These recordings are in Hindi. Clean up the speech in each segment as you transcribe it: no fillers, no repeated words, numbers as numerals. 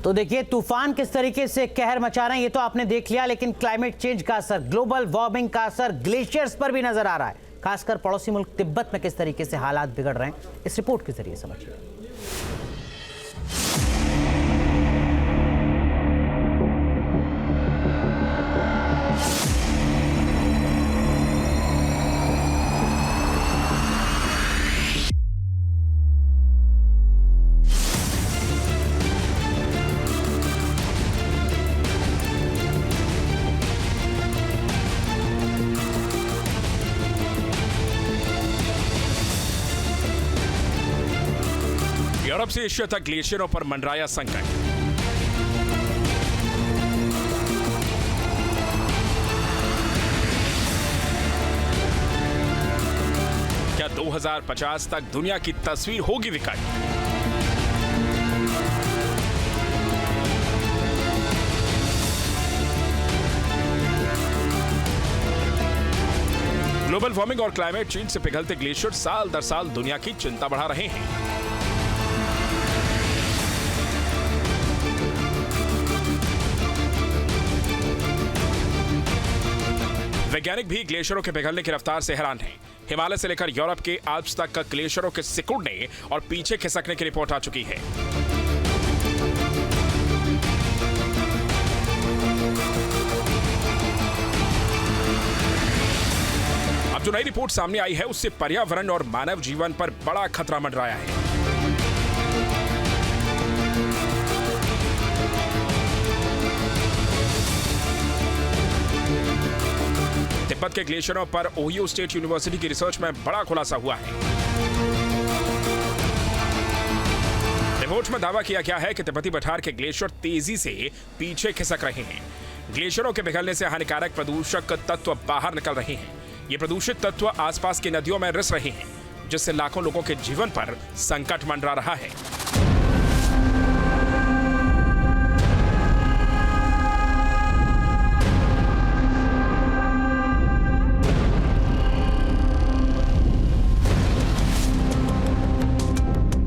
तो देखिए तूफान किस तरीके से कहर मचा रहे हैं ये तो आपने देख लिया, लेकिन क्लाइमेट चेंज का असर, ग्लोबल वार्मिंग का असर ग्लेशियर्स पर भी नजर आ रहा है। खासकर पड़ोसी मुल्क तिब्बत में किस तरीके से हालात बिगड़ रहे हैं, इस रिपोर्ट के जरिए समझिए। यूरोप से एशिया तक ग्लेशियरों पर मंडराया संकट। क्या 2050 तक दुनिया की तस्वीर होगी विकट? ग्लोबल वार्मिंग और क्लाइमेट चेंज से पिघलते ग्लेशियर साल दर साल दुनिया की चिंता बढ़ा रहे हैं। वैज्ञानिक भी ग्लेशियरों के पिघलने की रफ्तार से हैरान हैं। हिमालय से लेकर यूरोप के आल्प्स तक का ग्लेशियरों के सिकुड़ने और पीछे खिसकने की रिपोर्ट आ चुकी है। अब जो नई रिपोर्ट सामने आई है उससे पर्यावरण और मानव जीवन पर बड़ा खतरा मंडराया है। तिब्बत के ग्लेशियरों पर ओहियो स्टेट यूनिवर्सिटी की रिसर्च में बड़ा खुलासा हुआ है। रिपोर्ट में दावा किया गया है कि तिब्बती पठार के ग्लेशियर तेजी से पीछे खिसक रहे हैं। ग्लेशियरों के पिघलने से हानिकारक प्रदूषक तत्व बाहर निकल रहे हैं। ये प्रदूषित तत्व आसपास की नदियों में रिस रहे हैं, जिससे लाखों लोगों के जीवन पर संकट मंडरा रहा है।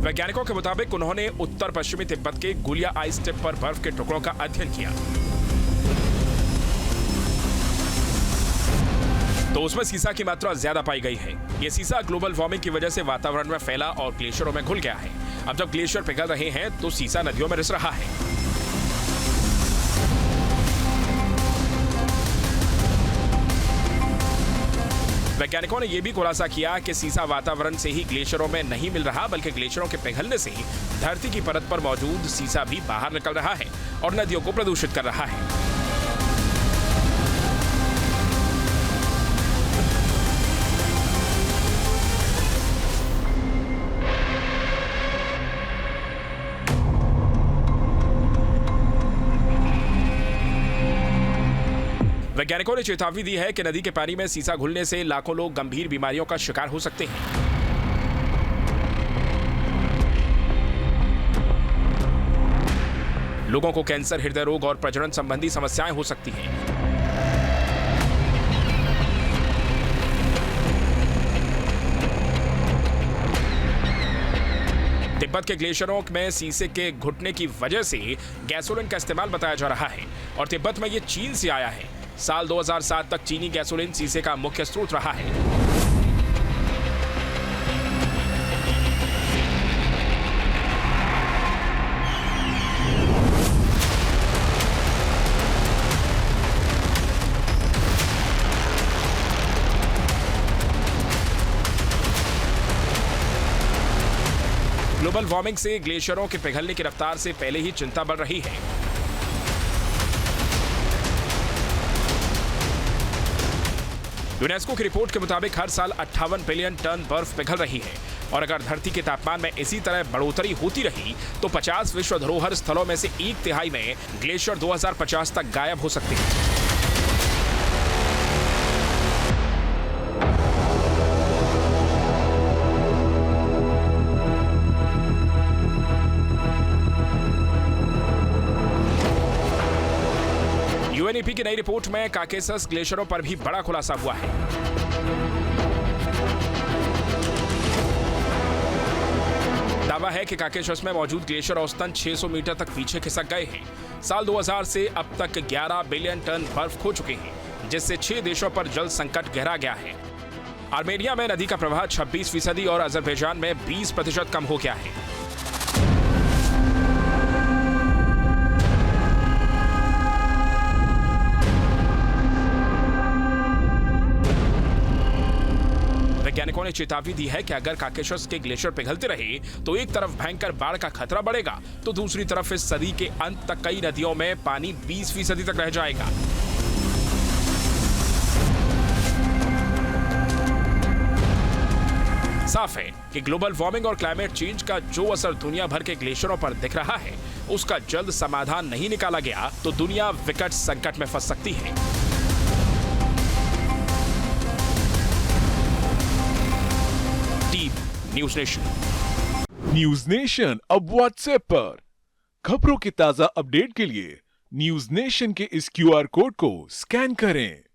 वैज्ञानिकों के मुताबिक उन्होंने उत्तर पश्चिमी तिब्बत के गुलिया आइस टिप पर बर्फ के टुकड़ों का अध्ययन किया, तो उसमें सीसा की मात्रा ज्यादा पाई गई है। यह सीसा ग्लोबल वार्मिंग की वजह से वातावरण में फैला और ग्लेशियरों में घुल गया है। अब जब ग्लेशियर पिघल रहे हैं तो सीसा नदियों में रिस रहा है। वैज्ञानिकों ने यह भी खुलासा किया कि सीसा वातावरण से ही ग्लेशियरों में नहीं मिल रहा, बल्कि ग्लेशियरों के पिघलने से धरती की परत पर मौजूद सीसा भी बाहर निकल रहा है और नदियों को प्रदूषित कर रहा है। वैज्ञानिकों ने चेतावनी दी है कि नदी के पानी में सीसा घुलने से लाखों लोग गंभीर बीमारियों का शिकार हो सकते हैं। लोगों को कैंसर, हृदय रोग और प्रजनन संबंधी समस्याएं हो सकती हैं। तिब्बत के ग्लेशियरों में सीसे के घुटने की वजह से गैसोलीन का इस्तेमाल बताया जा रहा है और तिब्बत में यह चीन से आया है। साल 2007 तक चीनी गैसोलीन सीसे का मुख्य स्रोत रहा है। ग्लोबल वार्मिंग से ग्लेशियरों के पिघलने की रफ्तार से पहले ही चिंता बढ़ रही है। यूनेस्को की रिपोर्ट के मुताबिक हर साल 58 बिलियन टन बर्फ पिघल रही है और अगर धरती के तापमान में इसी तरह बढ़ोतरी होती रही तो 50 विश्व धरोहर स्थलों में से 1/3 में ग्लेशियर 2050 तक गायब हो सकते हैं। यूएनईपी की नई रिपोर्ट में काकेसस ग्लेशियरों पर भी बड़ा खुलासा हुआ है। दावा है कि काकेशस में मौजूद ग्लेशियर औसतन 600 मीटर तक पीछे खिसक गए हैं। साल 2000 से अब तक 11 बिलियन टन बर्फ खो चुके हैं, जिससे 6 देशों पर जल संकट गहरा गया है। आर्मेनिया में नदी का प्रवाह 26% और अजरबैजान में 20% कम हो गया है। वैज्ञानिकों ने चेतावनी दी है कि अगर काकेशस के ग्लेशियर पिघलते रहे तो एक तरफ भयंकर बाढ़ का खतरा बढ़ेगा, तो दूसरी तरफ इस सदी के अंत तक कई नदियों में पानी 20% तक रह जाएगा। साफ है कि ग्लोबल वार्मिंग और क्लाइमेट चेंज का जो असर दुनिया भर के ग्लेशियरों पर दिख रहा है, उसका जल्द समाधान नहीं निकाला गया तो दुनिया विकट संकट में फंस सकती है। News nation. न्यूज नेशन अब व्हाट्सएप पर खबरों के ताजा अपडेट के लिए न्यूज नेशन के इस QR कोड को स्कैन करें।